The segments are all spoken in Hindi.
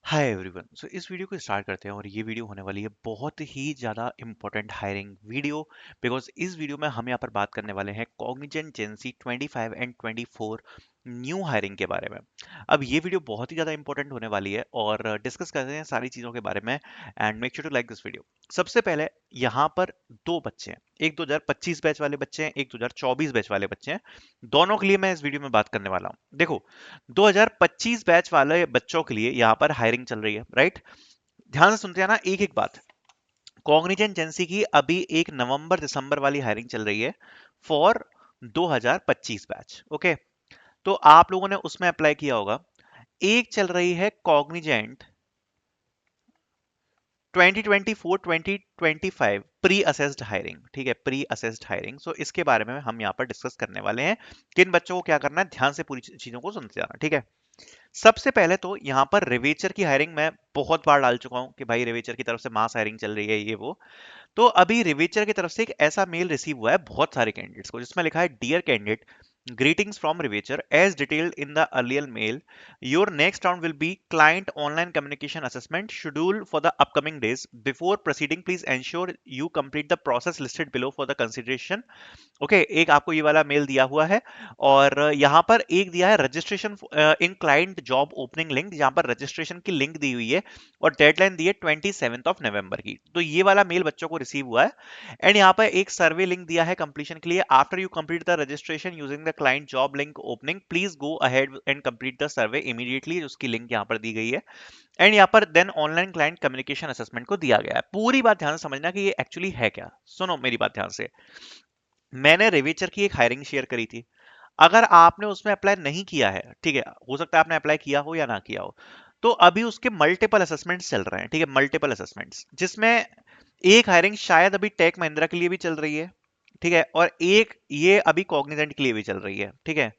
Hi everyone. सो इस वीडियो को स्टार्ट करते हैं और ये वीडियो होने वाली है बहुत ही ज़्यादा इंपॉर्टेंट हायरिंग वीडियो। बिकॉज इस वीडियो में हम यहाँ पर बात करने वाले हैं कॉग्निजेंट जेंसी 25 एंड 24 न्यू हायरिंग के बारे में। अब ये वीडियो बहुत ही ज़्यादा इंपॉर्टेंट होने वाली है और डिस्कस करते हैं सारी चीज़ों के बारे में। And make sure to like this video. सबसे पहले यहाँ पर दो बच्चे हैं, एक 2025 बैच वाले बच्चे हैं, एक 2024 बैच वाले बच्चे हैं। दोनों के लिए मैं इस वीडियो में बात करने वाला हूँ। देखो, 2025 बैच वाले बच्चों के लिए यहाँ पर हायरिंग चल रही है, राइट। ध्यान से सुनते हैं ना एक एक बात। कॉग्निजेंट एजेंसी की अभी एक नवंबर दिसंबर वाली हायरिंग चल रही है फॉर 2025 बैच। ओके, तो आप लोगों ने उसमें अप्लाई किया होगा। एक चल रही है कॉग्निजेंट 2024-2025 प्री असेस्ड हायरिंग। ठीक है, प्री असेस्ड हायरिंग। सो इसके बारे में हम यहाँ पर डिस्कस करने वाले हैं। किन बच्चों को क्या करना है, ध्यान से पूरी चीजों को सुनते जाना, ठीक है। सबसे पहले तो यहाँ पर रिवेचर की हायरिंग मैं बहुत बार डाल चुका हूँ कि भाई रिवेचर की तरफ से मास हायरिंग चल रही है ये वो। तो अभी रिवेचर की तरफ से एक ऐसा मेल रिसीव हुआ है बहुत सारे कैंडिडेट्स को, जिसमें लिखा है dear candidate, greetings from Rivecher. As detailed in the earlier mail, your next round will be client online communication assessment scheduled for the upcoming days. Before proceeding, please ensure you complete the process listed below for the consideration. Okay, एक आपको ये वाला मेल दिया हुआ है और यहाँ पर एक दिया है registration in client job opening link, जहाँ पर रजिस्ट्रेशन की लिंक दी हुई है और डेडलाइन दी है 27 की। तो ये वाला मेल बच्चों को रिसीव हुआ है। एंड यहाँ पर एक सर्वे लिंक दिया है कंप्लीशन के लिए। After you complete the registration using the client job link opening, please go ahead and complete the survey immediately, उसकी लिंक यहाँ पर दी गई है। एंड यहाँ पर then online client communication assessment को दिया गया है। पूरी बात ध्यान से समझना कि ये एक्चुअली है क्या। सुनो मेरी बात ध्यान से। मैंने रेवेचर की एक हायरिंग शेयर करी थी। अगर आपने उसमें अप्लाई नहीं किया है, ठीक है, हो सकता है आपने अप्लाई किया हो या ना किया हो, तो अभी उसके मल्टीपल असेसमेंट्स चल रहे हैं। ठीक है, मल्टीपल असेसमेंट्स, जिसमें एक हायरिंग शायद अभी टेक महिंद्रा के लिए भी चल रही है, ठीक है, और एक ये अभी कॉग्निजेंट के लिए भी चल रही है। ठीक है,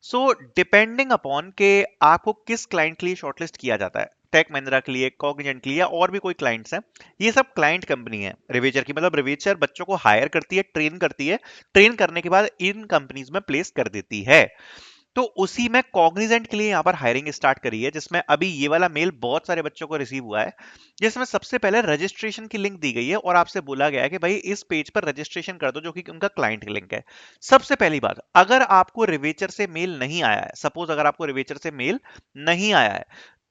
सो डिपेंडिंग अपॉन के आपको किस क्लाइंट के लिए शॉर्टलिस्ट किया जाता है, टेक महिंद्रा के लिए, कॉग्निजेंट के लिए, या और भी कोई क्लाइंट्स हैं, ये सब क्लाइंट कंपनी है रिवेचर की। मतलब रिवेचर बच्चों को हायर करती है, ट्रेन करती है, ट्रेन करने के बाद इन कंपनीज में प्लेस कर देती है। तो उसी में कॉग्निजेंट के लिए यहाँ पर हायरिंग स्टार्ट करी है, जिसमें अभी ये वाला मेल बहुत सारे बच्चों को रिसीव हुआ है, जिसमें सबसे पहले रजिस्ट्रेशन की लिंक दी गई है और आपसे बोला गया है कि भाई इस पेज पर रजिस्ट्रेशन कर दो, जो कि उनका क्लाइंट लिंक है। सबसे पहली बात, अगर आपको रिवेचर से मेल नहीं आया है, सपोज अगर आपको रिवेचर से मेल नहीं आया है,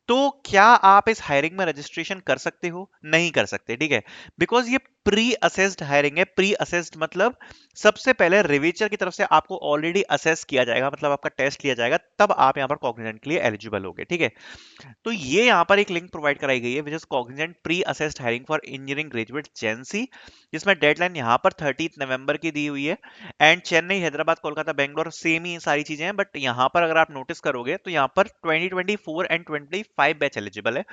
तो क्या आप इस हायरिंग में रजिस्ट्रेशन कर सकते हो? नहीं कर सकते, ठीक है, बिकॉज ये प्री असेस्ड हायरिंग है। प्री असेस्ड मतलब सबसे पहले रिवेचर की तरफ से आपको ऑलरेडी असेस किया जाएगा, मतलब आपका टेस्ट लिया जाएगा, तब आप यहां पर कॉग्निजेंट के लिए एलिजिबल होगे। ठीक है, तो ये यहाँ पर एक लिंक प्रोवाइड कराई गई है, which is Cognizant pre assessed hiring for engineering graduate GenC, जिसमें डेडलाइन यहाँ पर 30 नवंबर की दी हुई है। एंड चेन्नई, हैदराबाद, कोलकाता, बेंगलोर, सेम ही सारी चीजें हैं, बट यहाँ पर अगर आप नोटिस करोगे तो यहाँ पर 2024 एंड 25 बैच एलिजिबल है।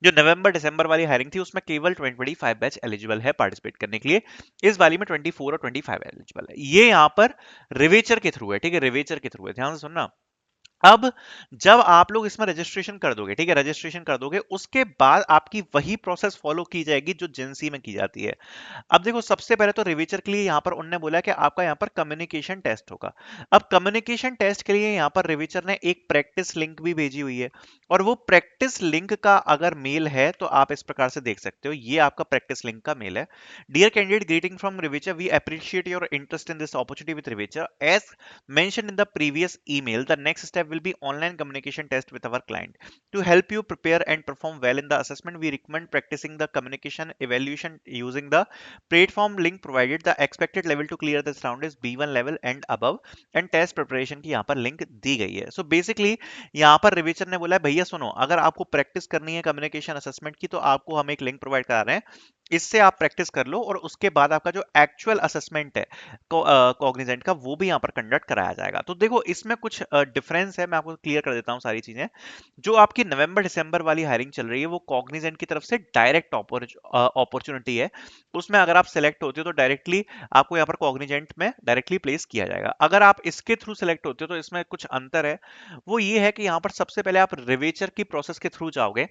जो नवंबर दिसंबर वाली हायरिंग थी उसमें केवल 2025 बैच एलिजिबल है पार्टिसिपेट करने के लिए। इस वाली में 24 और 25 एलिजिबल है। ये यहाँ पर रिवेचर के थ्रू है, ठीक है, रिवेचर के थ्रू है, ध्यान से सुनना। अब जब आप लोग इसमें रजिस्ट्रेशन कर दोगे, ठीक है, रजिस्ट्रेशन कर दोगे, उसके बाद आपकी वही प्रोसेस फॉलो की जाएगी जो जेंसी में की जाती है। अब देखो, सबसे पहले तो रिवेचर के लिए यहाँ पर उन्होंने बोला कि आपका यहाँ पर कम्युनिकेशन टेस्ट होगा। अब कम्युनिकेशन टेस्ट के लिए यहाँ पर रिवेचर ने एक प्रैक्टिस लिंक भी भेजी हुई है, और वो प्रैक्टिस लिंक का अगर मेल है तो आप इस प्रकार से देख सकते हो, ये आपका प्रैक्टिस लिंक का मेल है। Dear candidate, greeting from Revature, we appreciate your interest in this opportunity with Revature. As mentioned in the previous email, the next step will be online communication test with our client. To help you prepare and perform well in the assessment, we recommend practicing the communication evaluation using the platform link provided. The expected level to clear this round is B1 level and above, and test preparation की यहाँ पर लिंक दी गई है। So basically यहाँ पर रिविजन ने बोला है, भैया सुनो, अगर आपको प्रैक्टिस करनी है कम्युनिकेशन असेसमेंट की, तो आपको हम एक लिंक प्रोवाइड करा रहे हैं, इससे आप प्रैक्टिस कर लो, और उसके बाद आपका जो एक्चुअल असेसमेंट है कॉग्निजेंट का, वो भी यहाँ पर कंडक्ट कराया जाएगा। तो देखो, इसमें कुछ डिफरेंस है, मैं आपको क्लियर कर देता हूँ सारी चीजें। जो आपकी नवंबर दिसंबर वाली हायरिंग चल रही है, वो कॉग्निजेंट की तरफ से डायरेक्ट अपॉर्चुनिटी है। उसमें अगर आप सेलेक्ट होते हो तो डायरेक्टली आपको यहाँ पर कॉग्निजेंट में डायरेक्टली प्लेस किया जाएगा। अगर आप इसके थ्रू सेलेक्ट होते हो तो इसमें कुछ अंतर है। वो ये है कि यहाँ पर सबसे पहले आप रिवेचर की प्रोसेस के थ्रू जाओगे,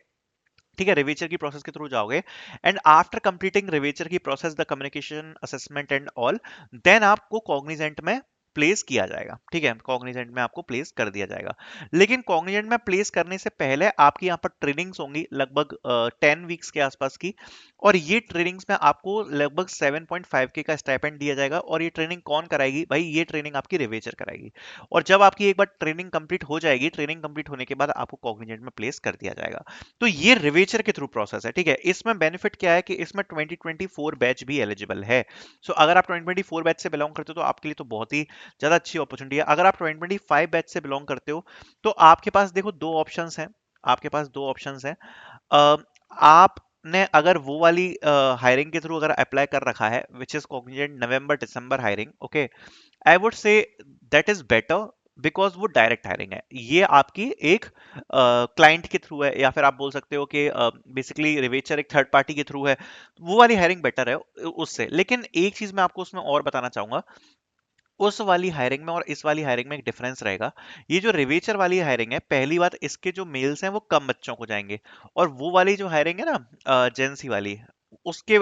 ठीक है, रिवेचर की प्रोसेस के थ्रू जाओगे, एंड आफ्टर कंप्लीटिंग रिवेचर की process, the communication assessment and all, then आपको कॉग्निजेंट में प्लेस किया जाएगा, ठीक है, कॉग्निजेंट में आपको प्लेस कर दिया जाएगा। लेकिन कॉग्निजेंट में प्लेस करने से पहले आपकी यहाँ पर ट्रेनिंग्स होंगी लगभग 10 वीक्स के आसपास की, और ये ट्रेनिंग्स में आपको लगभग 7.5 के का स्टाइपेंड दिया जाएगा। और ये ट्रेनिंग कौन कराएगी भाई? ये ट्रेनिंग आपकी रिवेचर कराएगी। और जब आपकी एक बार ट्रेनिंग कंप्लीट हो जाएगी, ट्रेनिंग कंप्लीट होने के बाद आपको कॉग्निजेंट में प्लेस कर दिया जाएगा। तो ये रिवेचर के थ्रू प्रोसेस है, ठीक है। इसमें बेनिफिट क्या है कि इसमें 2024 बैच भी एलिजिबल है। सो अगर आप 2024 बैच से बिलोंग करते हो तो आपके लिए तो बहुत ही ज्यादा अच्छी अपॉर्चुनिटी है। अगर आप 2025 बैच से बिलोंग करते हो तो आपके पास देखो दो ऑप्शंस हैं, आपके पास दो ऑप्शंस हैं। आपने अगर वो वाली हायरिंग के थ्रू अगर अप्लाई कर रखा है which is Cognizant November December hiring, okay, I would say that is better, because वो डायरेक्ट हायरिंग है। ये आपकी एक क्लाइंट के थ्रू है, या फिर आप बोल सकते हो कि बेसिकली रिवेचर एक थर्ड पार्टी के थ्रू है। वो वाली हायरिंग बेटर है उससे। लेकिन एक चीज मैं आपको उसमें और बताना चाहूंगा, उस वाली हायरिंग में और इस वाली हायरिंग में एक डिफरेंस रहेगा। ये जो रिवेचर वाली हायरिंग है, पहली बात इसके जो मेल्स हैं वो कम बच्चों को जाएंगे, और वो वाली जो हायरिंग है ना जेंसी वाली, उसके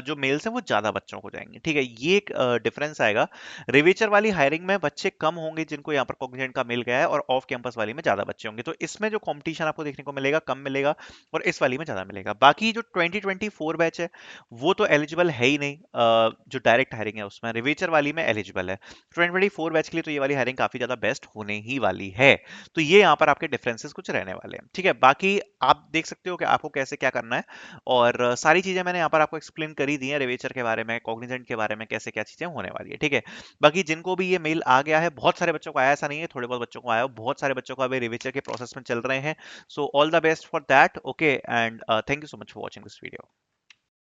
जो मेल्स हैं वो ज्यादा बच्चों को जाएंगे, ठीक है। ये एक डिफरेंस आएगा। रिवेचर वाली हायरिंग में बच्चे कम होंगे जिनको यहाँ पर कॉग्निजेंट का मिल गया है, और ऑफ कैंपस वाली में ज्यादा बच्चे होंगे। तो इसमें जो कंपटीशन आपको देखने को मिलेगा कम मिलेगा, और इस वाली में ज्यादा मिलेगा। बाकी जो 2024 बैच है वो तो एलिजिबल है ही नहीं, जो डायरेक्ट हायरिंग है उसमें, रिवेचर वाली में एलिजिबल है। 2024 बैच के लिए तो ये वाली हायरिंग काफी ज्यादा बेस्ट होने ही वाली है। तो ये यहाँ पर आपके डिफरेंसेस कुछ रहने वाले हैं, ठीक है। बाकी आप देख सकते हो कि आपको कैसे क्या करना है, और सारी चीजें मैंने यहाँ पर आपको एक्सप्लेन कर ही दी है, रिवेचर के बारे में, कॉग्निजेंट के बारे में, कैसे क्या चीजें होने वाली है, ठीक है। बाकी जिनको भी ये मेल आ गया है, बहुत सारे बच्चों को आया, ऐसा नहीं है, थोड़े बहुत बच्चों को आया, बहुत सारे बच्चों को अभी रिवेचर के प्रोसेस में चल रहे हैं। So all the best for that, okay, and thank you so much for watching this video.